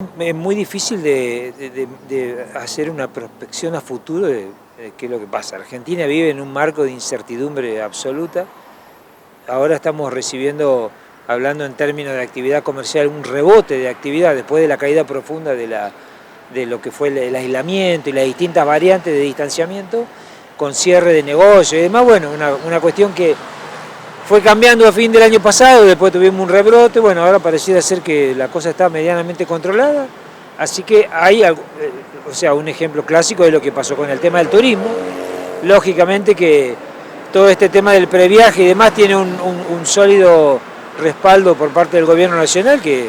Es muy difícil de hacer una prospección a futuro de qué es lo que pasa. Argentina vive en un marco de incertidumbre absoluta. Ahora estamos recibiendo, hablando en términos de actividad comercial, un rebote de actividad después de la caída profunda de lo que fue el aislamiento y las distintas variantes de distanciamiento, con cierre de negocios y demás. Bueno, una cuestión que fue cambiando a fin del año pasado, después tuvimos un rebrote, bueno, ahora pareciera ser que la cosa está medianamente controlada, así que hay algo, un ejemplo clásico de lo que pasó con el tema del turismo. Lógicamente que todo este tema del previaje y demás tiene un sólido respaldo por parte del gobierno nacional, que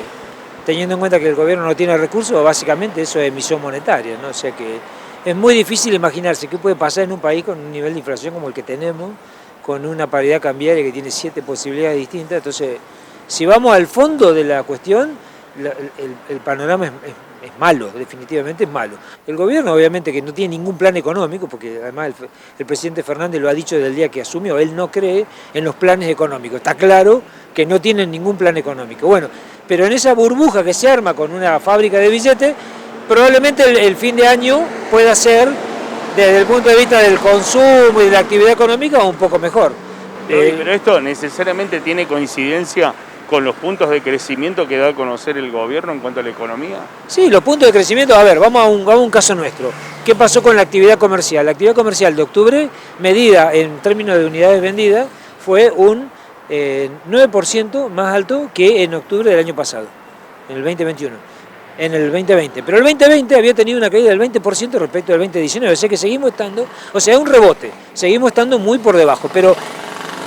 teniendo en cuenta que el gobierno no tiene recursos, básicamente eso es emisión monetaria, ¿no? O sea que es muy difícil imaginarse qué puede pasar en un país con un nivel de inflación como el que tenemos, con una paridad cambiaria que tiene 7 posibilidades distintas. Entonces, si vamos al fondo de la cuestión, el panorama es malo, definitivamente es malo. El gobierno obviamente que no tiene ningún plan económico, porque además el presidente Fernández lo ha dicho desde el día que asumió, él no cree en los planes económicos, está claro que no tienen ningún plan económico. Bueno, pero en esa burbuja que se arma con una fábrica de billetes, probablemente el fin de año pueda ser, desde el punto de vista del consumo y de la actividad económica, un poco mejor. Pero esto necesariamente tiene coincidencia con los puntos de crecimiento que da a conocer el gobierno en cuanto a la economía. Sí, los puntos de crecimiento, a ver, vamos a un caso nuestro. ¿Qué pasó con la actividad comercial? La actividad comercial de octubre, medida en términos de unidades vendidas, fue un 9% más alto que en octubre del año pasado, en el 2021. En el 2020, pero el 2020 había tenido una caída del 20% respecto del 2019, o sea que seguimos estando, es un rebote, seguimos estando muy por debajo, pero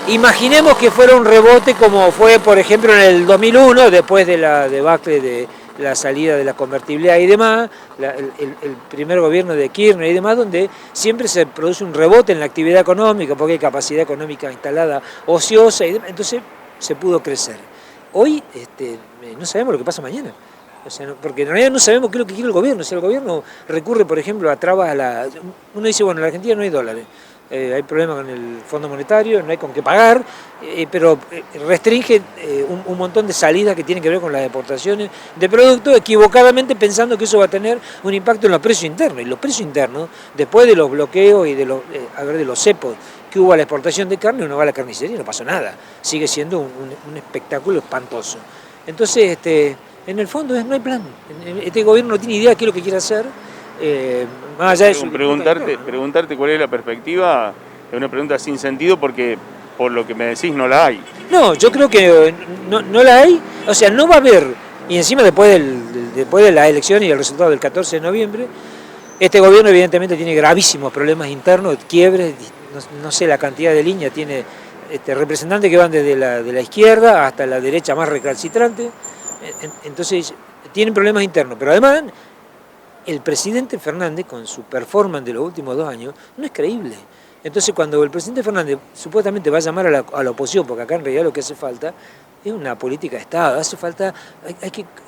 imaginemos que fuera un rebote como fue, por ejemplo, en el 2001, después de la debacle de la salida de la convertibilidad y demás, el primer gobierno de Kirchner y demás, donde siempre se produce un rebote en la actividad económica, porque hay capacidad económica instalada ociosa y demás, entonces se pudo crecer. Hoy no sabemos lo que pasa mañana. Porque en realidad no sabemos qué es lo que quiere el gobierno. Si el gobierno recurre, por ejemplo, a trabas uno dice, bueno, en la Argentina no hay dólares, hay problemas con el Fondo Monetario, no hay con qué pagar, pero restringe un montón de salidas que tienen que ver con las exportaciones de productos, equivocadamente pensando que eso va a tener un impacto en los precios internos. Y los precios internos, después de los bloqueos y de los cepos que hubo a la exportación de carne, uno va a la carnicería y no pasó nada. Sigue siendo un espectáculo espantoso. Entonces, en el fondo no hay plan. Este gobierno no tiene idea de qué es lo que quiere hacer. Más allá de eso. Preguntarte cuál es la perspectiva es una pregunta sin sentido, porque por lo que me decís no la hay. No, yo creo que no la hay. O sea, no va a haber. Y encima después de la elección y el resultado del 14 de noviembre, este gobierno evidentemente tiene gravísimos problemas internos, quiebres, no sé la cantidad de líneas, tiene representantes que van desde la izquierda hasta la derecha más recalcitrante. Entonces, tienen problemas internos, pero además el presidente Fernández, con su performance de los últimos 2 años, no es creíble. Entonces, cuando el presidente Fernández supuestamente va a llamar a la oposición, porque acá en realidad lo que hace falta es una política de Estado, hace falta,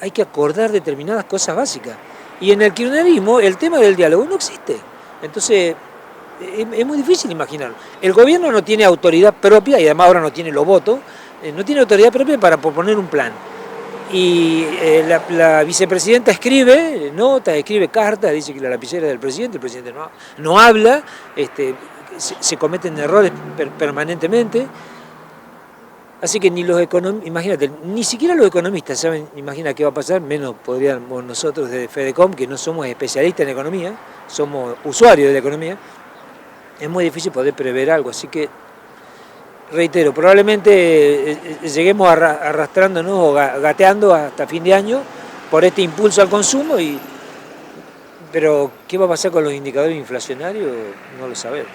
hay que acordar determinadas cosas básicas. Y en el kirchnerismo el tema del diálogo no existe. Entonces, es muy difícil imaginarlo. El gobierno no tiene autoridad propia, y además ahora no tiene los votos, no tiene autoridad propia para proponer un plan. Y la vicepresidenta escribe notas, escribe cartas, dice que la lapicera es del presidente, el presidente no habla, se cometen errores permanentemente. Así que ni los economistas, imagínate, ni siquiera los economistas saben, imagina qué va a pasar, menos podríamos nosotros de Fedecom, que no somos especialistas en economía, somos usuarios de la economía. Es muy difícil poder prever algo, así que reitero, probablemente lleguemos arrastrándonos o gateando hasta fin de año por este impulso al consumo, pero ¿qué va a pasar con los indicadores inflacionarios? No lo sabemos.